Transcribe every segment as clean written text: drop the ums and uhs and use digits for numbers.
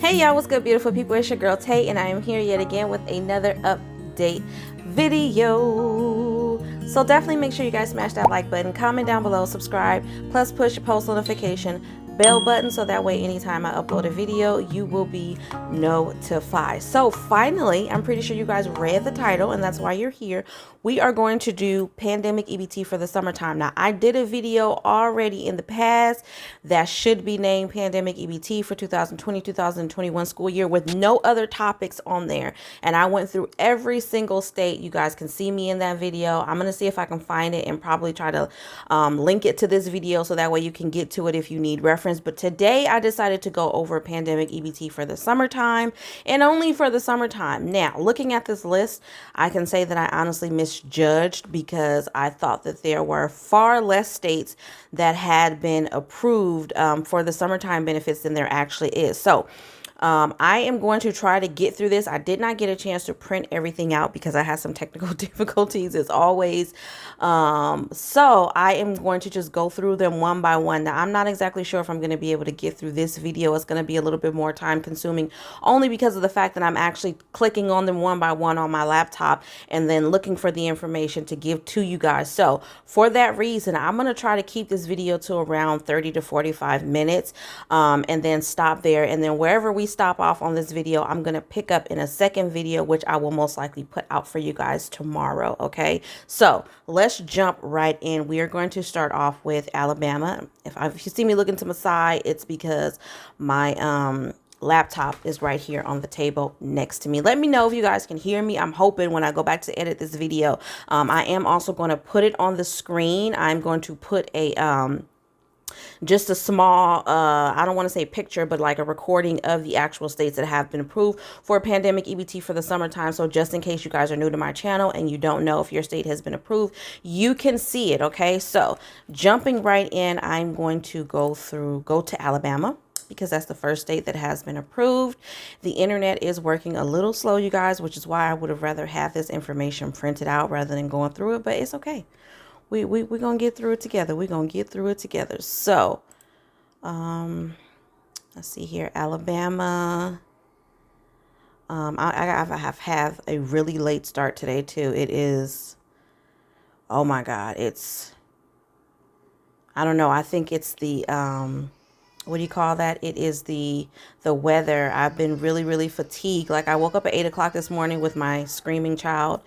Hey y'all, what's good beautiful people? It's your girl Tay and I am here yet again with another update video. So definitely make sure you guys smash that like button, comment down below, subscribe, plus push the post notification bell button so that way anytime I upload a video you will be notified. So finally, I'm pretty sure you guys read the title and that's why you're here. We are going to do pandemic EBT for the summertime. Now I did a video already in the past that should be named pandemic EBT for 2020-2021 school year with no other topics on there, and I went through every single state. You guys can see me in that video. I'm gonna see if I can find it and probably try to link it to this video so that way you can get to it if you need reference. But today I decided to go over pandemic EBT for the summertime and only for the summertime. Now looking at this list, I can say that I honestly misjudged because I thought that there were far less states that had been approved for the summertime benefits than there actually is. So I am going to try to get through this. I did not get a chance to print everything out because I had some technical difficulties as always. So I am going to just go through them one by one. Now, I'm not exactly sure if I'm going to be able to get through this video. It's going to be a little bit more time consuming only because of the fact that I'm actually clicking on them one by one on my laptop and then looking for the information to give to you guys. So for that reason, I'm going to try to keep this video to around 30 to 45 minutes and then stop there. And then wherever we stop off on this video, I'm going to pick up in a second video, which I will most likely put out for you guys tomorrow. Okay, so let's jump right in. We are going to start off with Alabama. If you see me looking to my side, it's because my laptop is right here on the table next to me. Let me know if you guys can hear me. I'm hoping when I go back to edit this video, I am also going to put it on the screen. I'm going to put a just a small, I don't want to say picture, but like a recording of the actual states that have been approved for pandemic EBT for the summertime. So just in case you guys are new to my channel and you don't know if your state has been approved, you can see it. Okay, so jumping right in, I'm going to go to Alabama, because that's the first state that has been approved. The internet is working a little slow, you guys, which is why I would have rather had this information printed out rather than going through it, but it's okay. We're going to get through it together. We're going to get through it together. So, let's see here. Alabama. I have a really late start today, too. It is, oh, my God. It's, I don't know. I think it's the, what do you call that? It is the weather. I've been really, really fatigued. Like, I woke up at 8 o'clock this morning with my screaming child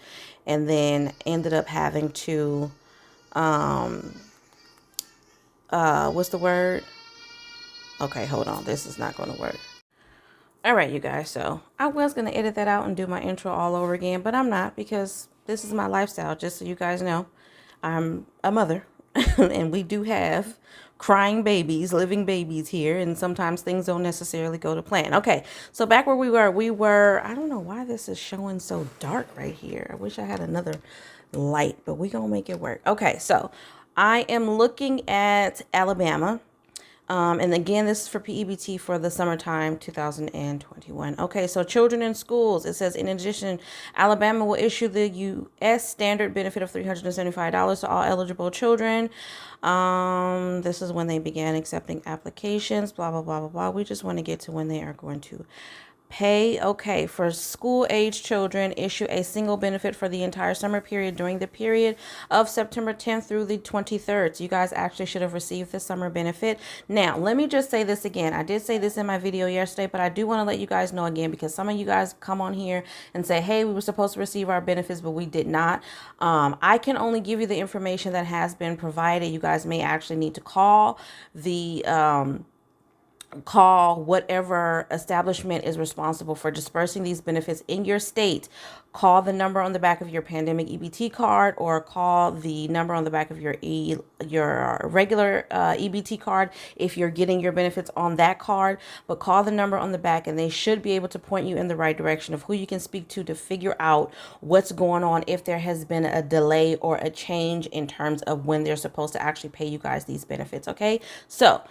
and then ended up having to what's the word? Okay, hold on. This is not going to work. All right, you guys. So I was going to edit that out and do my intro all over again, but I'm not, because this is my lifestyle. Just so you guys know, I'm a mother and we do have crying babies, living babies here. And sometimes things don't necessarily go to plan. Okay. So back where we were, I don't know why this is showing so dark right here. I wish I had another light, but we're gonna make it work. Okay, so I am looking at Alabama, and again, this is for PEBT for the summertime 2021. Okay, so children in schools, it says, in addition, Alabama will issue the U.S. standard benefit of $375 to all eligible children. This is when they began accepting applications, blah, blah, blah, blah, blah. We just want to get to when they are going to pay. Okay, for school age children, issue a single benefit for the entire summer period during the period of September 10th through the 23rd. So you guys actually should have received the summer benefit. Now, let me just say this again. I did say this in my video yesterday, but I do want to let you guys know again, because some of you guys come on here and say, hey, we were supposed to receive our benefits, but we did not. I can only give you the information that has been provided. You guys may actually need to call whatever establishment is responsible for dispersing these benefits in your state. Call the number on the back of your pandemic EBT card, or call the number on the back of your regular EBT card if you're getting your benefits on that card. But call the number on the back and they should be able to point you in the right direction of who you can speak to figure out what's going on, if there has been a delay or a change in terms of when they're supposed to actually pay you guys these benefits. Okay, so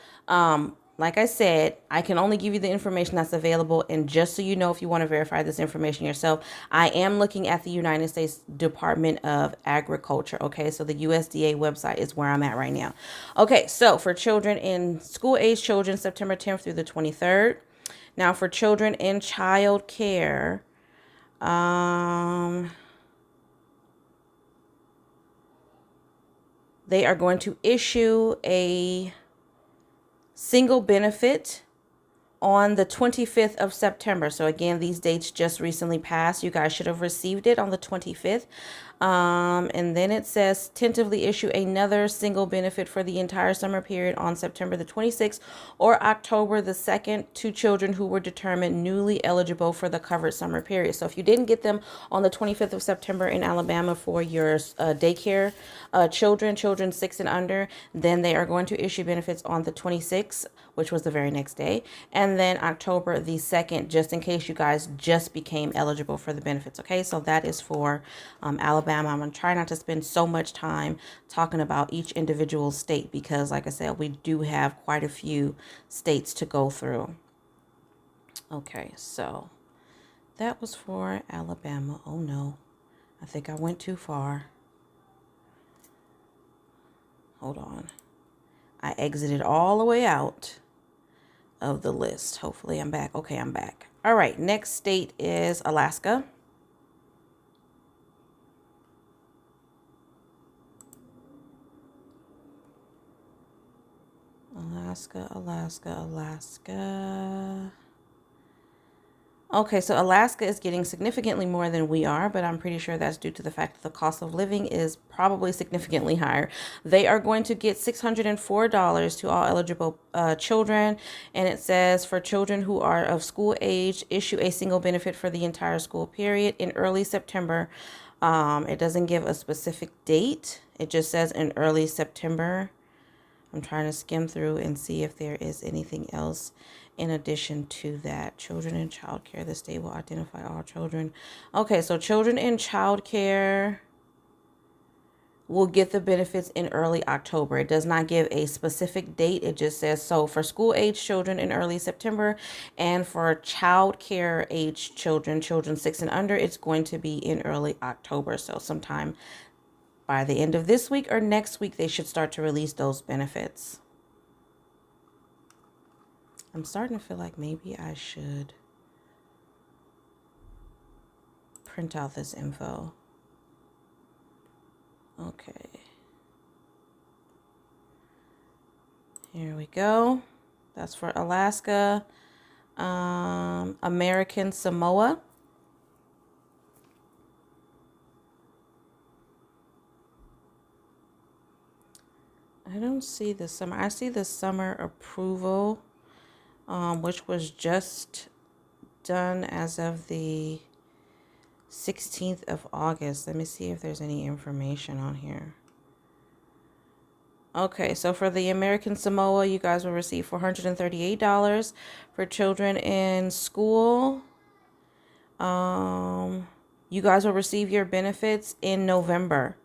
like I said, I can only give you the information that's available. And just so you know, if you want to verify this information yourself, I am looking at the United States Department of Agriculture. Okay, so the USDA website is where I'm at right now. Okay, so for children in school age children, September 10th through the 23rd. Now for children in child care, they are going to issue a single benefit on the 25th of September. So again, these dates just recently passed. You guys should have received it on the 25th. And then it says tentatively issue another single benefit for the entire summer period on September the 26th or October the 2nd to children who were determined newly eligible for the covered summer period. So if you didn't get them on the 25th of September in Alabama for your daycare children 6 and under, then they are going to issue benefits on the 26th, which was the very next day, and then October the 2nd, just in case you guys just became eligible for the benefits. Okay, so that is for Alabama. I'm going to try not to spend so much time talking about each individual state because, like I said, we do have quite a few states to go through. Okay, so that was for Alabama. Oh no, I think I went too far. Hold on. I exited all the way out of the list. Hopefully I'm back. Okay, I'm back. All right, next state is Alaska. Alaska. Okay, so Alaska is getting significantly more than we are, but I'm pretty sure that's due to the fact that the cost of living is probably significantly higher. They are going to get $604 to all eligible children, and it says for children who are of school age, issue a single benefit for the entire school period in early September. It doesn't give a specific date. It just says in early September. I'm trying to skim through and see if there is anything else in addition to that. Children in child care. The state will identify all children. Okay, so children in child care will get the benefits in early October. It does not give a specific date. It just says so for school age children in early September, and for child care age children 6 and under, it's going to be in early October. So sometime by the end of this week or next week, they should start to release those benefits. I'm starting to feel like maybe I should print out this info. Okay. Here we go. That's for Alaska. American Samoa. I don't see the summer. I see the summer approval, which was just done as of the 16th of August. Let me see if there's any information on here. Okay, so for the American Samoa, you guys will receive $438 for children in school. You guys will receive your benefits in November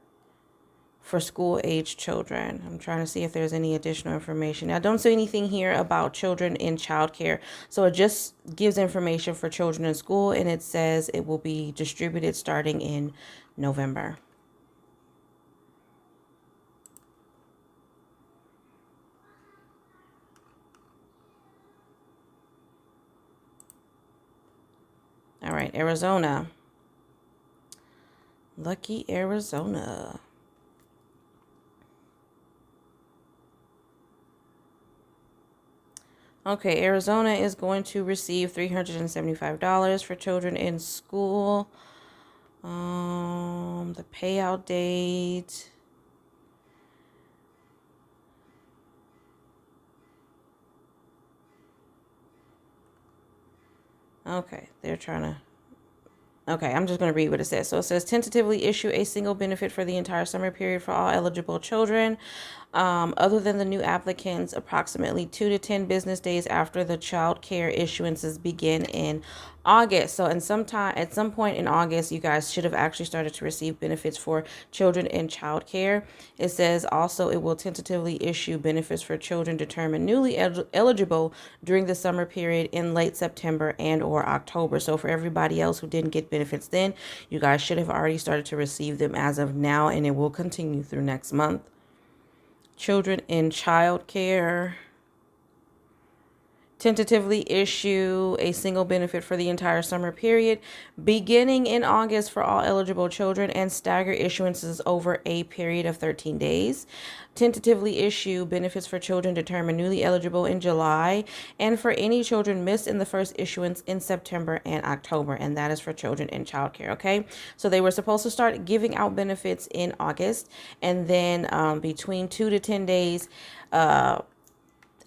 for school age children. I'm trying to see if there's any additional information. I don't see anything here about children in childcare. So it just gives information for children in school, and it says it will be distributed starting in November. All right, Arizona. Lucky Arizona. Okay, Arizona is going to receive $375 for children in school. The payout date. Okay, they're trying to... Okay, I'm just going to read what it says. So it says tentatively issue a single benefit for the entire summer period for all eligible children. Other than the new applicants, approximately 2 to 10 business days after the child care issuances begin in August. So at some point in August, you guys should have actually started to receive benefits for children in child care. It says also it will tentatively issue benefits for children determined newly eligible during the summer period in late September and or October. So for everybody else who didn't get benefits then, you guys should have already started to receive them as of now, and it will continue through next month. Children in child care tentatively issue a single benefit for the entire summer period, beginning in August for all eligible children, and stagger issuances over a period of 13 days. Tentatively issue benefits for children determined newly eligible in July, and for any children missed in the first issuance in September and October, and that is for children in childcare. Okay, so they were supposed to start giving out benefits in August, and then between 2 to 10 days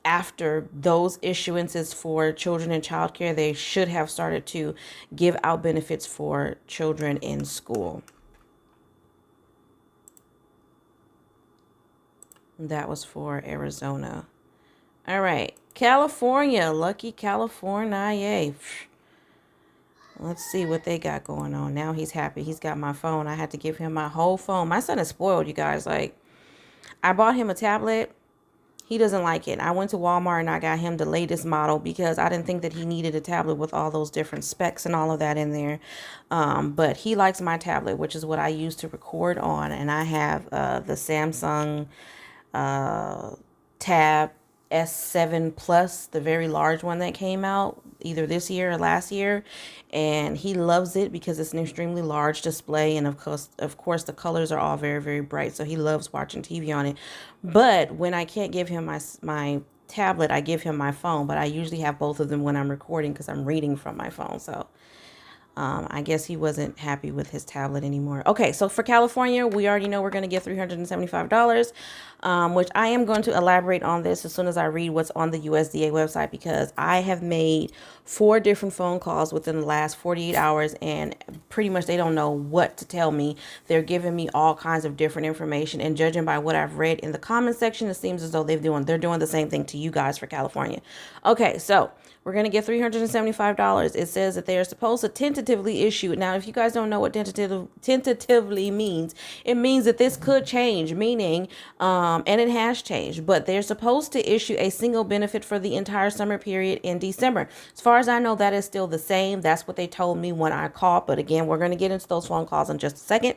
after those issuances for children in childcare, they should have started to give out benefits for children in school. That was for Arizona. All right, California, lucky California. Yay. Let's see what they got going on. Now he's happy. He's got my phone. I had to give him my whole phone. My son is spoiled, you guys. Like, I bought him a tablet. He doesn't like it. I went to Walmart and I got him the latest model because I didn't think that he needed a tablet with all those different specs and all of that in there. But he likes my tablet, which is what I use to record on. And I have the Samsung Tab S7 Plus, the very large one that came out either this year or last year, and he loves it because it's an extremely large display, and of course the colors are all very, very bright, so he loves watching TV on it. But when I can't give him my tablet, I give him my phone, but I usually have both of them when I'm recording because I'm reading from my phone. So I guess he wasn't happy with his tablet anymore. Okay, so for California, we already know we're going to get $375, which I am going to elaborate on this as soon as I read what's on the USDA website, because I have made 4 different phone calls within the last 48 hours, and pretty much they don't know what to tell me. They're giving me all kinds of different information, and judging by what I've read in the comment section, it seems as though they're doing the same thing to you guys for California. Okay, so we're going to get $375. It says that they are supposed to tentatively issue. Now, if you guys don't know what tentatively means, it means that this could change, meaning, and it has changed, but they're supposed to issue a single benefit for the entire summer period in December. As far as I know, that is still the same. That's what they told me when I called. But again, we're going to get into those phone calls in just a second.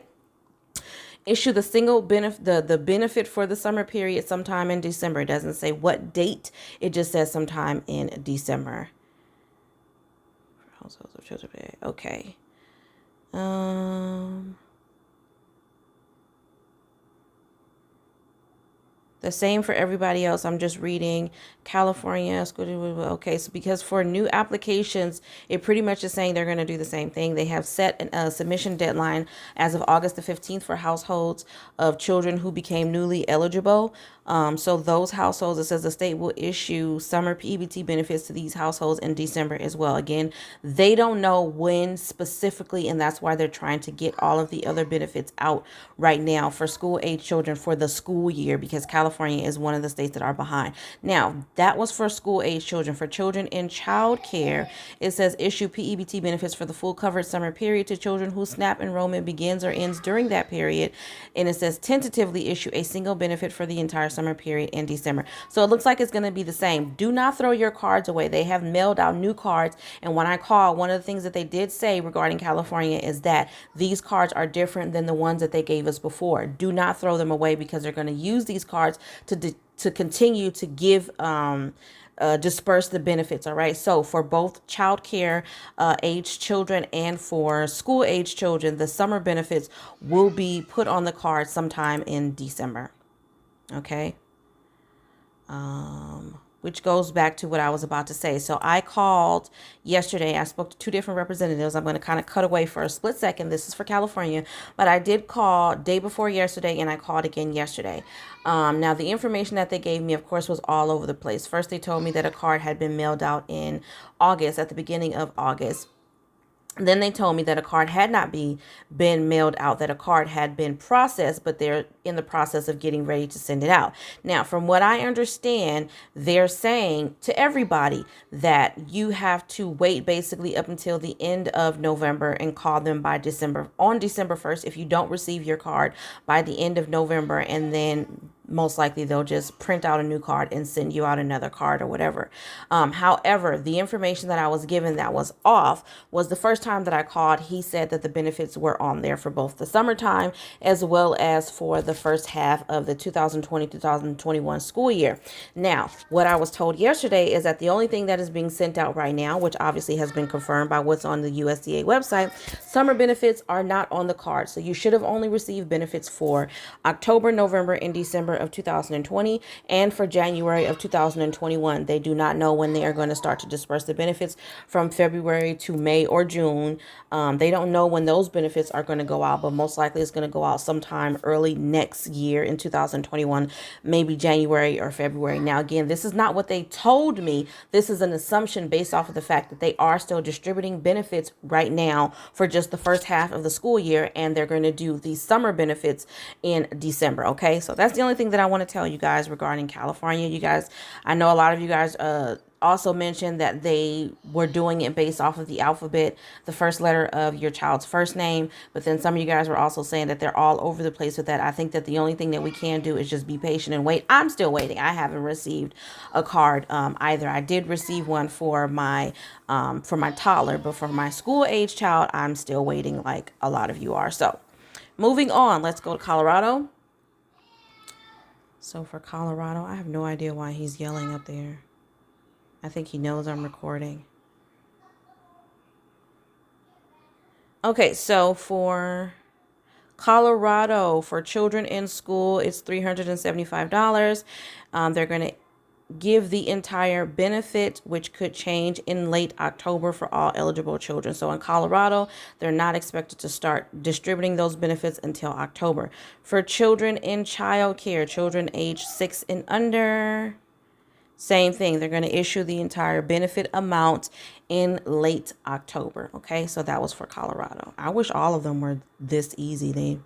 Issue the single benefit, the benefit for the summer period sometime in December. It doesn't say what date. It just says sometime in December. For households of children. Okay. The same for everybody else. I'm just reading California. Okay, so because for new applications, it pretty much is saying they're going to do the same thing. They have set a submission deadline as of August the 15th for households of children who became newly eligible. So those households, it says the state will issue summer EBT benefits to these households in December as well. Again, they don't know when specifically, and that's why they're trying to get all of the other benefits out right now for school-age children for the school year, because California is one of the states that are behind. Now, that was for school-age children. For children in child care, it says issue PEBT benefits for the full covered summer period to children whose SNAP enrollment begins or ends during that period. And it says tentatively issue a single benefit for the entire summer period in December. So it looks like it's going to be the same. Do not throw your cards away. They have mailed out new cards. And when I called, one of the things that they did say regarding California is that these cards are different than the ones that they gave us before. Do not throw them away, because they're going to use these cards to continue to give disperse the benefits. All right. So for both child care age children and for school age children, the summer benefits will be put on the card sometime in December. Okay. Which goes back to what I was about to say. So I called yesterday. I spoke to 2 different representatives. I'm going to kind of cut away for a split second. This is for California, but I did call day before yesterday, and I called again yesterday. Now, the information that they gave me, of course, was all over the place. First, they told me that a card had been mailed out in August, at the beginning of August. Then they told me that a card had not been mailed out, that a card had been processed, but they're in the process of getting ready to send it out. Now, from what I understand, they're saying to everybody that you have to wait basically up until the end of November and call them by on December 1st if you don't receive your card by the end of November, and then most likely they'll just print out a new card and send you out another card or whatever. However, the information that I was given that was off was the first time that I called, he said that the benefits were on there for both the summertime as well as for the first half of the 2020-2021 school year. Now, what I was told yesterday is that the only thing that is being sent out right now, which obviously has been confirmed by what's on the USDA website, summer benefits are not on the card. So you should have only received benefits for October, November, and December of 2020 and for January of 2021. They do not know when they are going to start to disperse the benefits from February to May or June. They don't know when those benefits are going to go out, but most likely it's going to go out sometime early next year in 2021, maybe January or February. Now, again, this is not what they told me. This is an assumption based off of the fact that they are still distributing benefits right now for just the first half of the school year, and they're going to do the summer benefits in December. Okay, so that's the only thing that I want to tell you guys regarding California. You guys, I know a lot of you guys also mentioned that they were doing it based off of the alphabet, the first letter of your child's first name. But then some of you guys were also saying that they're all over the place with that. I think that the only thing that we can do is just be patient and wait. I'm still waiting. I haven't received a card either. I did receive one for my toddler, but for my school age child, I'm still waiting like a lot of you are. So moving on, let's go to Colorado. So for Colorado, I have no idea why he's yelling up there. I think he knows I'm recording. Okay, so for Colorado, for children in school, it's $375. They're going to give the entire benefit, which could change in late October for all eligible children. So in Colorado, they're not expected to start distributing those benefits until October. For children in child care, children age 6 and under, same thing. They're going to issue the entire benefit amount in late October. Okay, so that was for Colorado. I wish all of them were this easy. They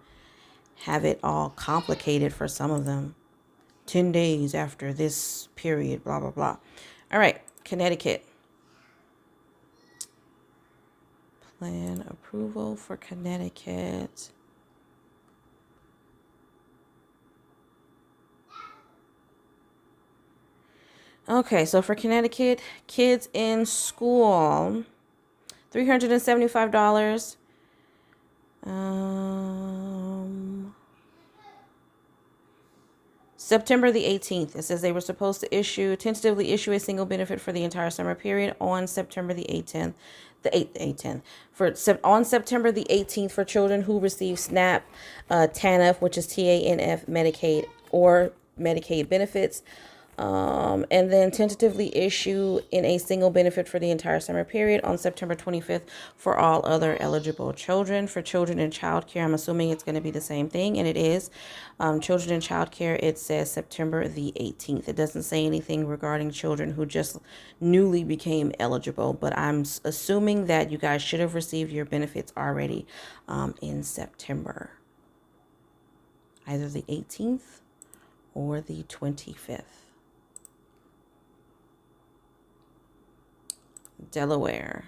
have it all complicated for some of them. 10 days after this period, blah, blah, blah. All right, Connecticut. Plan approval for Connecticut. Okay, so for Connecticut, kids in school, $375. September the 18th, it says they were supposed to tentatively issue a single benefit for the entire summer period on September the 18th. On September the 18th for children who receive SNAP, TANF, which is TANF Medicaid or Medicaid benefits. And then tentatively issue in a single benefit for the entire summer period on September 25th for all other eligible children. For children in child care, I'm assuming it's going to be the same thing, and it is. Children in child care, it says September the 18th. It doesn't say anything regarding children who just newly became eligible, but I'm assuming that you guys should have received your benefits already in September, either the 18th or the 25th. Delaware.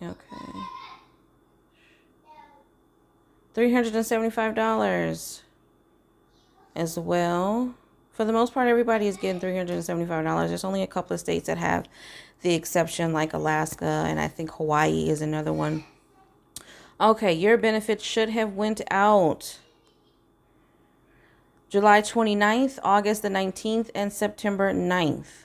Okay. $375 as well. For the most part, everybody is getting $375. There's only a couple of states that have the exception, like Alaska, and I think Hawaii is another one. Okay, your benefits should have went out July 29th, August the 19th, and September 9th.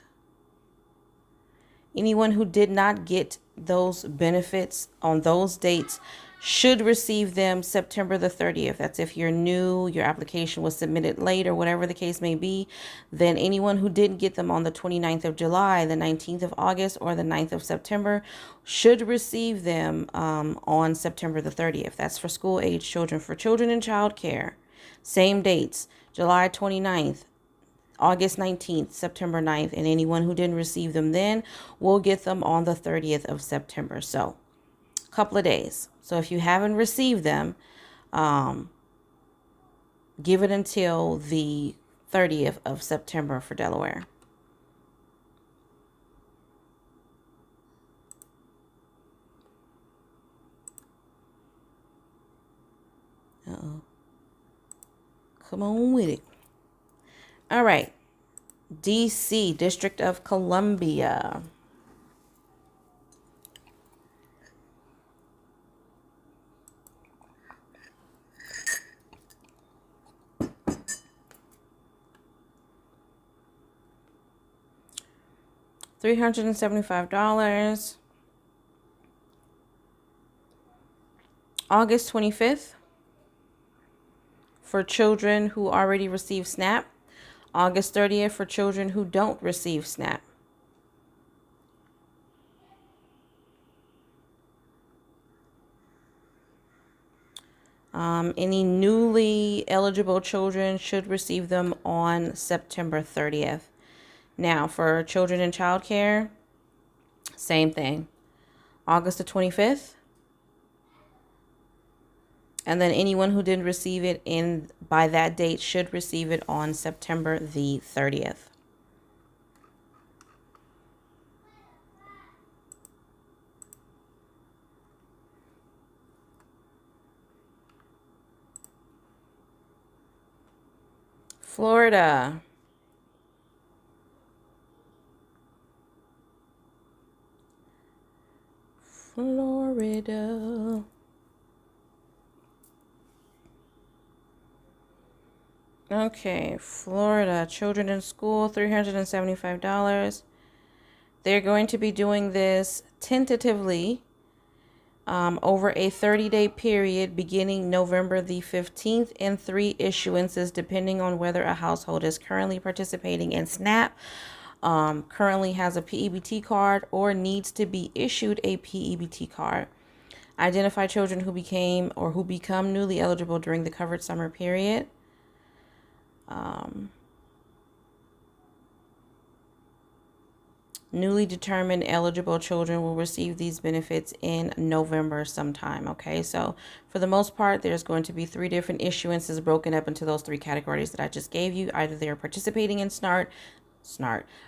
Anyone who did not get those benefits on those dates should receive them September the 30th. That's if you're new, your application was submitted late, or whatever the case may be. Then anyone who didn't get them on the 29th of July, the 19th of August, or the 9th of September should receive them on September the 30th. That's for school age children. For children in child care, same dates, July 29th, August 19th, September 9th, and anyone who didn't receive them then will get them on the 30th of September. So a couple of days. So if you haven't received them, give it until the 30th of September for Delaware. Come on with it. All right. DC, District of Columbia. $375. August 25th for children who already received SNAP. August 30th for children who don't receive SNAP. Any newly eligible children should receive them on September 30th. Now, for children in childcare, same thing. August the 25th. And then anyone who didn't receive it by that date should receive it on September the 30th. Florida. Florida. Okay, Florida. Children in school, $375. They're going to be doing this tentatively over a 30-day period beginning November the 15th in 3 issuances, depending on whether a household is currently participating in SNAP, currently has a PEBT card, or needs to be issued a PEBT card. Identify children who become newly eligible during the covered summer period. Newly determined eligible children will receive these benefits in November sometime. Okay, so for the most part, there's going to be 3 different issuances broken up into those 3 categories that I just gave you. Either they're participating in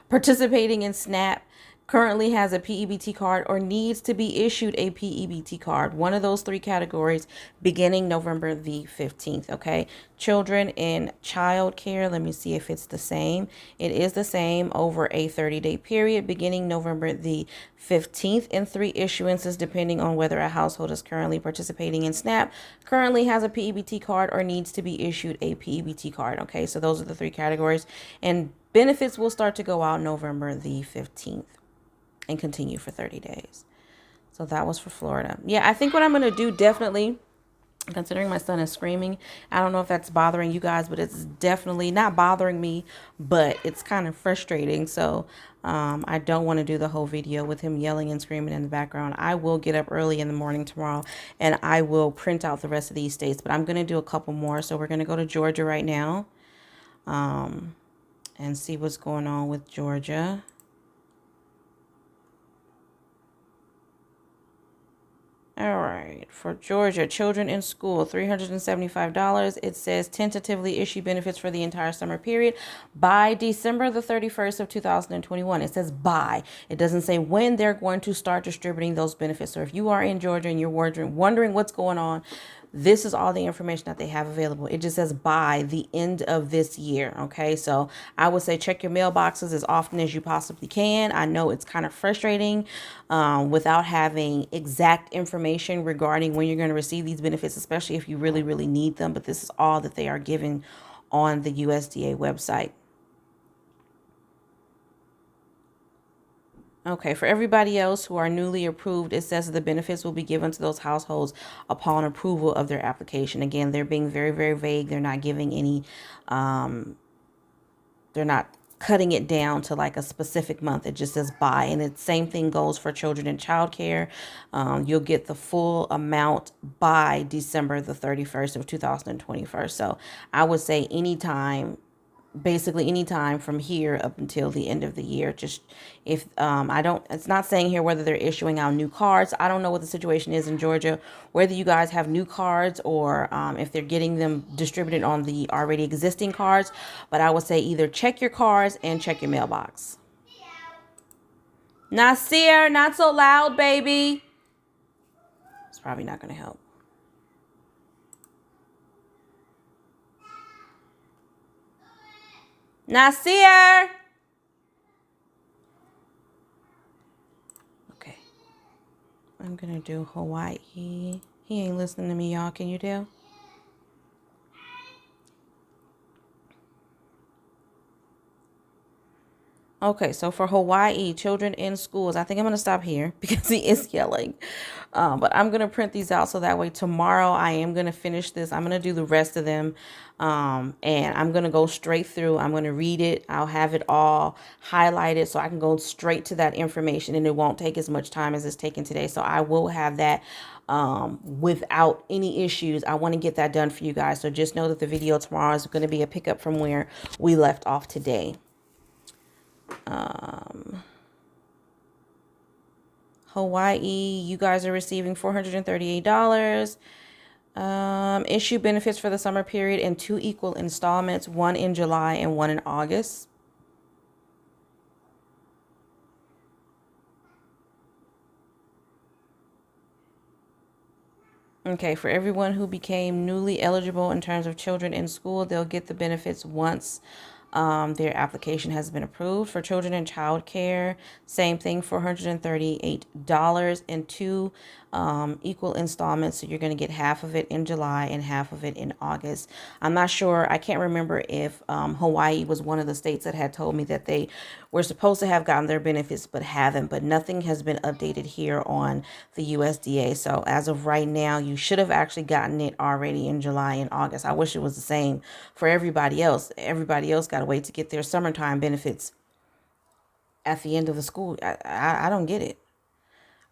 participating in SNAP, currently has a PEBT card, or needs to be issued a PEBT card. One of those 3 categories beginning November the 15th. Okay, children in child care, let me see if it's the same. It is the same over a 30-day period beginning November the 15th in 3 issuances, depending on whether a household is currently participating in SNAP, currently has a PEBT card, or needs to be issued a PEBT card. Okay, so those are the 3 categories, and benefits will start to go out November the 15th and continue for 30 days. So that was for Florida. Yeah, I think what I'm going to do, definitely, considering my son is screaming, I don't know if that's bothering you guys, but it's definitely not bothering me, but it's kind of frustrating. So I don't want to do the whole video with him yelling and screaming in the background. I will get up early in the morning tomorrow and I will print out the rest of these states, but I'm going to do a couple more. So we're going to go to Georgia right now and see what's going on with Georgia. All right, for Georgia, children in school, $375. It says tentatively issue benefits for the entire summer period by December the 31st of 2021. It says by. It doesn't say when they're going to start distributing those benefits. So if you are in Georgia and you're wondering what's going on, this is all the information that they have available. It just says by the end of this year. Okay, so I would say check your mailboxes as often as you possibly can. I know it's kind of frustrating without having exact information regarding when you're going to receive these benefits, especially if you really, really need them. But this is all that they are giving on the USDA website. Okay, for everybody else who are newly approved, it says that the benefits will be given to those households upon approval of their application. Again, they're being very, very vague. They're not giving any, they're not cutting it down to like a specific month. It just says by, and the same thing goes for children in childcare. You'll get the full amount by December the 31st of 2021. So I would say basically anytime from here up until the end of the year. Just if it's not saying here whether they're issuing out new cards. I don't know what the situation is in Georgia, whether you guys have new cards or if they're getting them distributed on the already existing cards. But I would say either check your cards and check your mailbox. Nasir, not so loud, baby. It's probably not going to help. Nasir. Okay. I'm going to do Hawaii. He ain't listening to me, y'all. Can you tell? Okay, so for Hawaii, children in schools, I think I'm going to stop here because he is yelling. But I'm going to print these out so that way tomorrow I am going to finish this. I'm going to do the rest of them. And I'm going to go straight through. I'm going to read it. I'll have it all highlighted so I can go straight to that information and it won't take as much time as it's taken today. So I will have that without any issues. I want to get that done for you guys. So just know that the video tomorrow is going to be a pickup from where we left off today. Hawaii, you guys are receiving $438. Issue benefits for the summer period in 2 equal installments, one in July and one in August. Okay, for everyone who became newly eligible in terms of children in school, they'll get the benefits once their application has been approved. For children in child care, same thing, $438 in 2 equal installments. So you're going to get half of it in July and half of it in August. I'm not sure. I can't remember if Hawaii was one of the states that had told me that they were supposed to have gotten their benefits but haven't. But nothing has been updated here on the USDA. So as of right now, you should have actually gotten it already in July and August. I wish it was the same for everybody else. Everybody else got to wait to get their summertime benefits at the end of the school. I don't get it.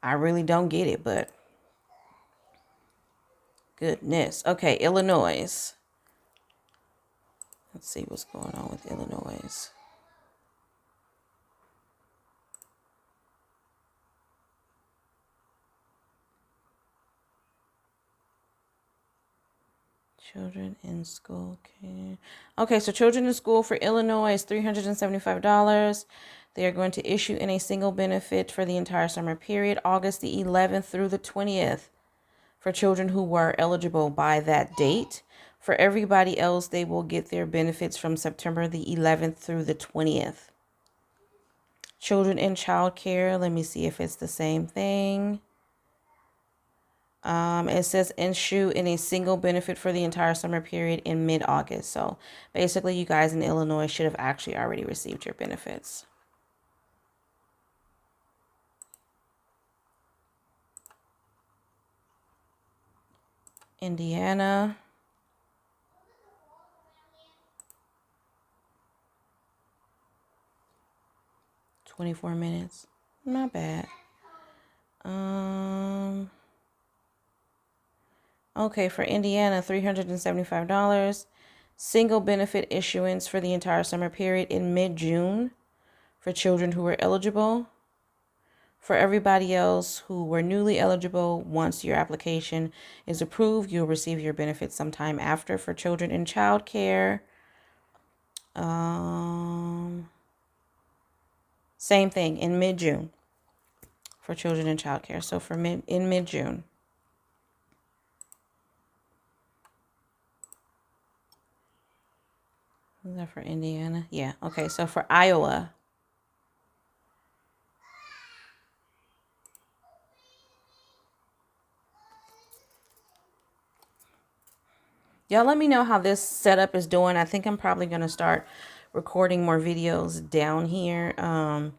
I really don't get it, but goodness. Okay, Illinois. Let's see what's going on with Illinois. Children in school care. Okay, so children in school for Illinois is $375. They are going to issue in a single benefit for the entire summer period, August the 11th through the 20th, for children who were eligible by that date. For everybody else, they will get their benefits from September the 11th through the 20th. Children in child care, let me see if it's the same thing. It says issue in a single benefit for the entire summer period in mid-August. So basically, you guys in Illinois should have actually already received your benefits. Indiana. $24 minutes. Not bad. Okay, for Indiana, $375. Single benefit issuance for the entire summer period in mid-June for children who were eligible. For everybody else who were newly eligible, once your application is approved, you'll receive your benefits sometime after. For children in child care, same thing, in mid-June for children in child care. So for in mid-June. Is that for Indiana? Yeah. Okay. So for Iowa. Y'all let me know how this setup is doing. I think I'm probably going to start recording more videos down here.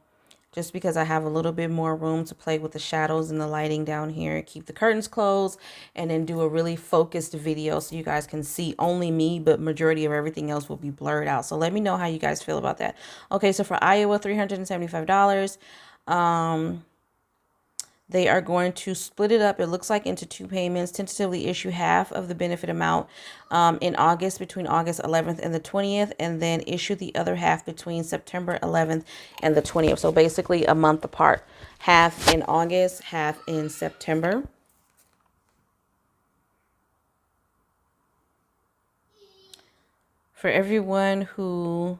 Just because I have a little bit more room to play with the shadows and the lighting down here. Keep the curtains closed and then do a really focused video so you guys can see only me, but majority of everything else will be blurred out. So let me know how you guys feel about that. Okay, so for Iowa, $375. They are going to split it up, it looks like, into 2 payments, tentatively issue half of the benefit amount in August, between August 11th and the 20th, and then issue the other half between September 11th and the 20th. So basically a month apart, half in August, half in September. For everyone who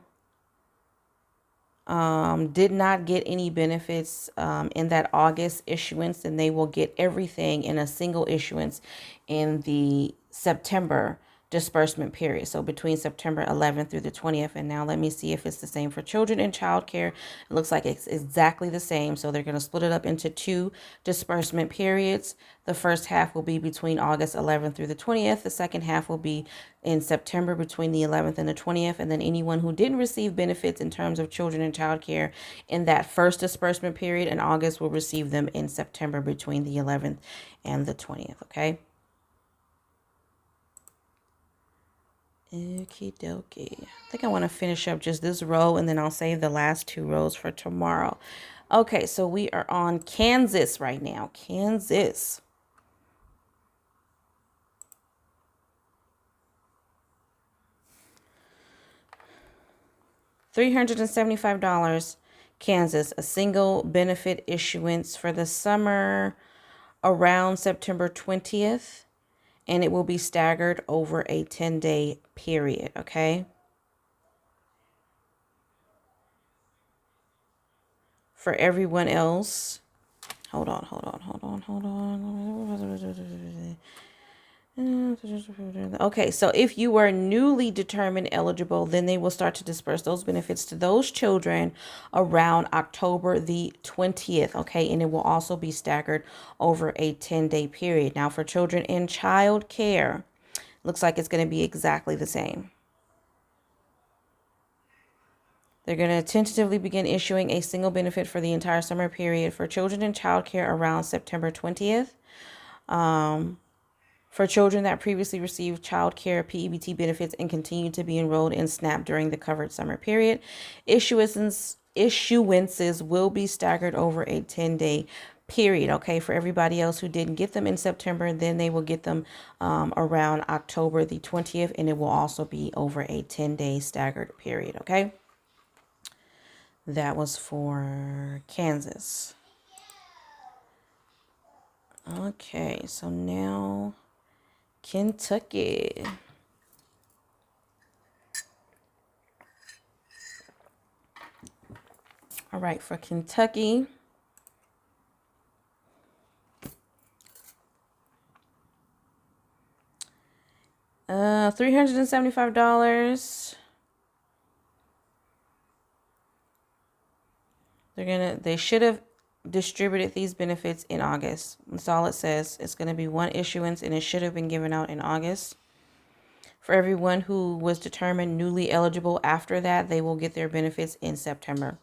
did not get any benefits in that August issuance, and they will get everything in a single issuance in the September disbursement period. So between September 11th through the 20th. And now let me see if it's the same for children in childcare. It looks like it's exactly the same. So they're going to split it up into 2 disbursement periods. The first half will be between August 11th through the 20th. The second half will be in September between the 11th and the 20th. And then anyone who didn't receive benefits in terms of children in childcare in that first disbursement period in August will receive them in September between the 11th and the 20th. Okay. Okie dokie. I think I want to finish up just this row and then I'll save the last 2 rows for tomorrow. Okay, so we are on Kansas right now. Kansas. $375, Kansas, a single benefit issuance for the summer around September 20th. And it will be staggered over a 10-day period, okay? For everyone else, hold on. Okay, so if you were newly determined eligible, then they will start to disperse those benefits to those children around October the 20th, okay? And it will also be staggered over a 10-day period. Now, for children in child care, looks like it's going to be exactly the same. They're going to tentatively begin issuing a single benefit for the entire summer period for children in child care around September 20th. For children that previously received child care PEBT benefits and continue to be enrolled in SNAP during the covered summer period, issuances will be staggered over a 10-day period. Okay, for everybody else who didn't get them in September, then they will get them around October the 20th, and it will also be over a 10-day staggered period. Okay, that was for Kansas. Okay, so now Kentucky. All right, for Kentucky, $375. They should have distributed these benefits in August. That's all it says. It's going to be one issuance and it should have been given out in August. For everyone who was determined newly eligible after that, they will get their benefits in September.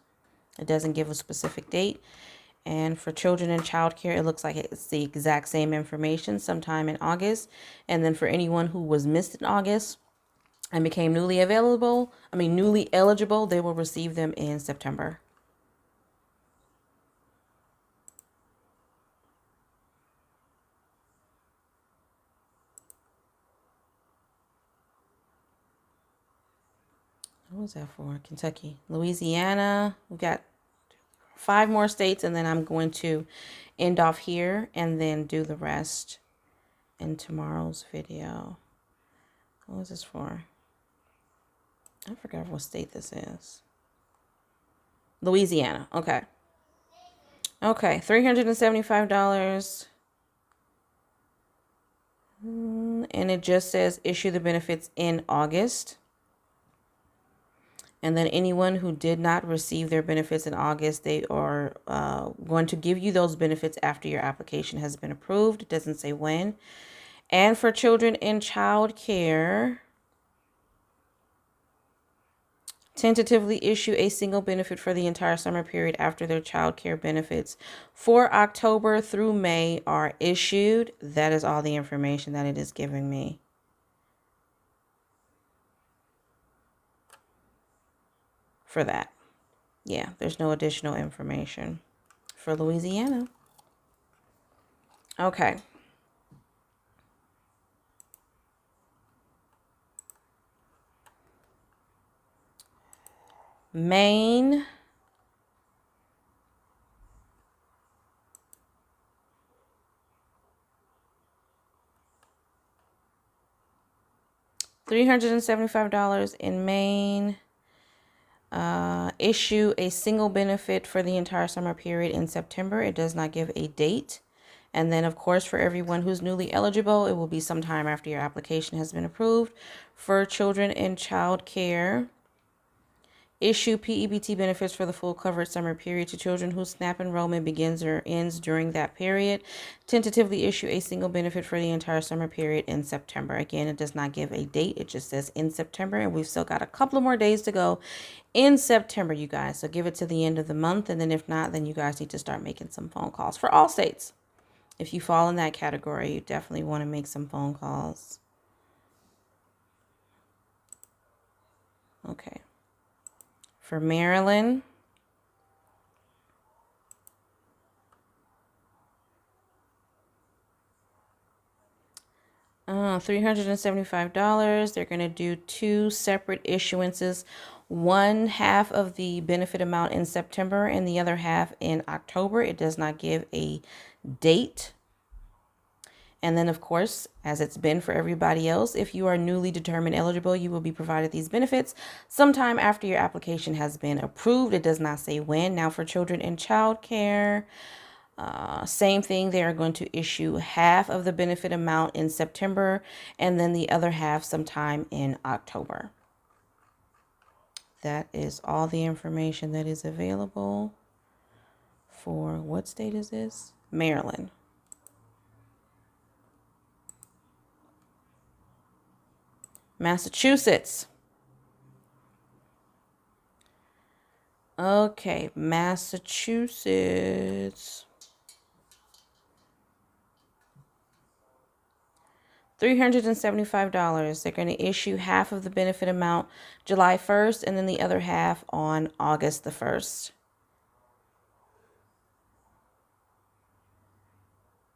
It doesn't give a specific date. And for children in childcare, it looks like it's the exact same information sometime in August. And then for anyone who was missed in August and became newly eligible, they will receive them in September. What was that for? Kentucky, Louisiana. We've got 5 more states, and then I'm going to end off here and then do the rest in tomorrow's video. What was this for? I forgot what state this is. Louisiana. Okay. Okay, $375. And it just says issue the benefits in August. And then anyone who did not receive their benefits in August, they are going to give you those benefits after your application has been approved. It doesn't say when. And for children in child care, tentatively issue a single benefit for the entire summer period after their child care benefits for October through May are issued. That is all the information that it is giving me. For that. Yeah, there's no additional information for Louisiana. Okay. Maine. $375 in Maine. Issue a single benefit for the entire summer period in September. It does not give a date. And then, of course, for everyone who's newly eligible, it will be sometime after your application has been approved. For children in child care, issue PEBT benefits for the full covered summer period to children whose SNAP enrollment begins or ends during that period. Tentatively issue a single benefit for the entire summer period in September. Again, it does not give a date. It just says in September, and we've still got a couple of more days to go in September, you guys. So give it to the end of the month, and then if not, then you guys need to start making some phone calls for all states. If you fall in that category, you definitely want to make some phone calls. Okay. For Maryland, $375. They're going to do two separate issuances. One half of the benefit amount in September and the other half in October. It does not give a date. And then, of course, as it's been for everybody else, if you are newly determined eligible, you will be provided these benefits sometime after your application has been approved. It does not say when. Now, for children in child care, same thing. They are going to issue half of the benefit amount in September and then the other half sometime in October. That is all the information that is available for, what state is this? Maryland. Massachusetts. Okay, Massachusetts. $375. They're going to issue half of the benefit amount July 1st and then the other half on August the 1st.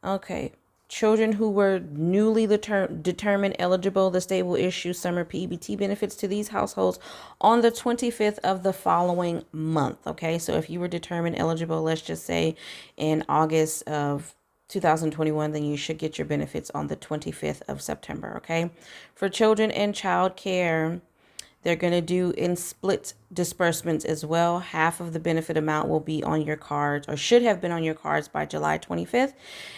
Okay. Children who were newly determined eligible, the state will issue summer PEBT benefits to these households on the 25th of the following month. Okay, so if you were determined eligible, let's just say in August of 2021, then you should get your benefits on the 25th of September. Okay, for children in child care, they're going to do in split disbursements as well. Half of the benefit amount will be on your cards, or should have been on your cards, by July 25th.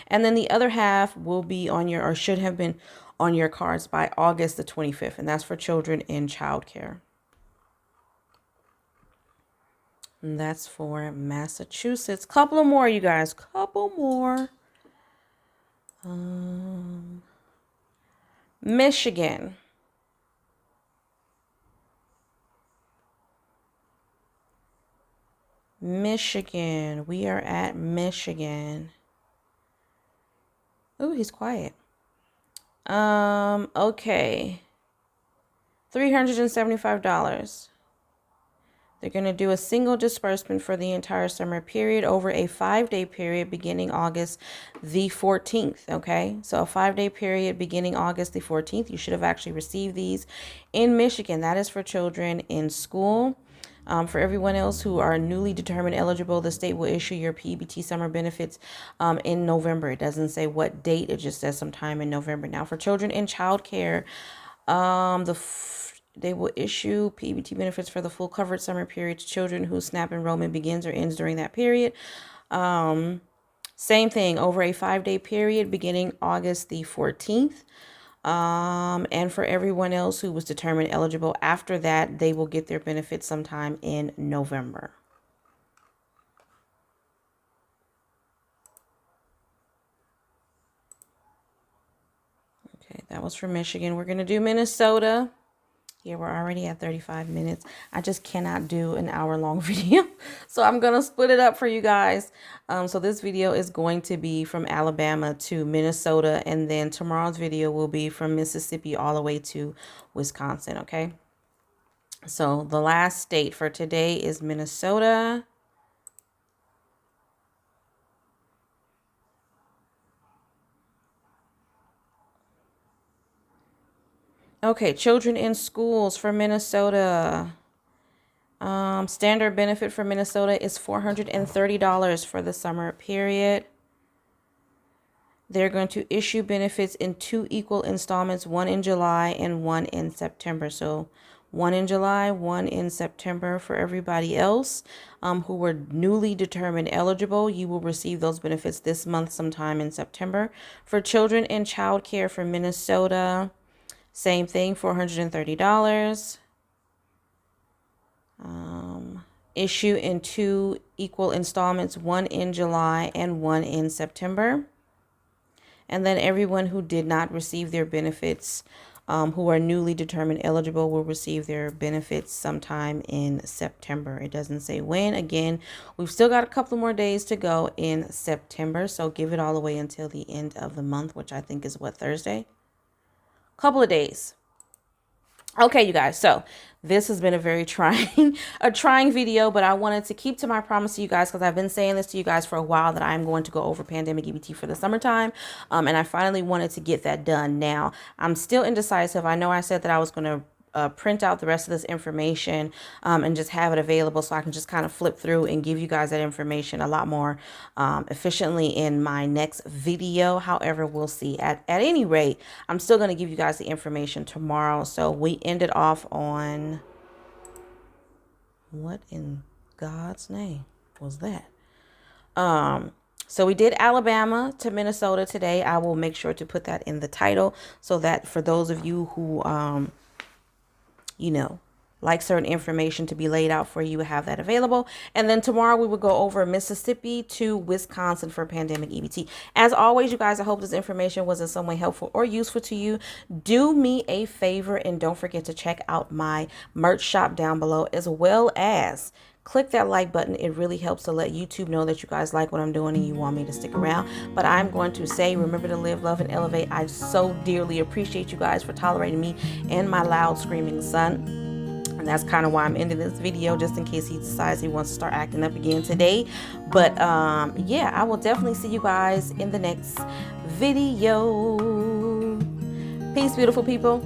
And then the other half will be on your, or should have been on your cards by August the 25th. And that's for children in child care. And that's for Massachusetts. Couple of more, you guys. Couple more. Michigan. Michigan. We are at Michigan. Ooh, he's quiet. Okay. $375. They're going to do a single disbursement for the entire summer period over a 5-day period beginning August the 14th. Okay, so a 5-day period beginning August the 14th. You should have actually received these in Michigan. That is for children in school. For everyone else who are newly determined eligible, the state will issue your PEBT summer benefits in November. It doesn't say what date. It just says sometime in November. Now, for children in child care, they will issue PEBT benefits for the full covered summer period to children whose SNAP enrollment begins or ends during that period. Same thing, over a 5-day period beginning August the 14th. And for everyone else who was determined eligible after that, they will get their benefits sometime in November. Okay, that was for Michigan. We're going to do Minnesota. Yeah, we're already at 35 minutes. I just cannot do an hour-long video. So I'm going to split it up for you guys. So this video is going to be from Alabama to Minnesota. And then tomorrow's video will be from Mississippi all the way to Wisconsin, okay? So the last state for today is Minnesota. Okay, children in schools for Minnesota. Standard benefit for Minnesota is $430 for the summer period. They're going to issue benefits in 2 equal installments, one in July and one in September. So one in July, one in September. For everybody else who were newly determined eligible, you will receive those benefits this month sometime in September. For children in child care for Minnesota, same thing, $430. Issue in 2 equal installments, one in July and one in September. And then everyone who did not receive their benefits, who are newly determined eligible, will receive their benefits sometime in September. It doesn't say when. Again, we've still got a couple more days to go in September, so give it all away until the end of the month, which I think is what, Thursday? Couple of days. Okay, you guys, so this has been a very trying video, but I wanted to keep to my promise to you guys, because I've been saying this to you guys for a while, that I'm going to go over pandemic EBT for the summertime, and I finally wanted to get that done. Now, I'm still indecisive. I know I said that I was going to print out the rest of this information and just have it available so I can just kind of flip through and give you guys that information a lot more efficiently in my next video. However, we'll see. At any rate, I'm still going to give you guys the information tomorrow. So we ended off on, what in God's name was that? So we did Alabama to Minnesota today. I will make sure to put that in the title so that for those of you who you know, like certain information to be laid out for you, have that available. And then tomorrow we will go over Mississippi to Wisconsin for pandemic EBT. As always, you guys, I hope this information was in some way helpful or useful to you. Do me a favor and don't forget to check out my merch shop down below, as well as click that like button. It really helps to let YouTube know that you guys like what I'm doing and you want me to stick around. But I'm going to say, remember to live, love, and elevate. I so dearly appreciate you guys for tolerating me and my loud screaming son. And that's kind of why I'm ending this video, just in case he decides he wants to start acting up again today. But yeah, I will definitely see you guys in the next video. Peace, beautiful people.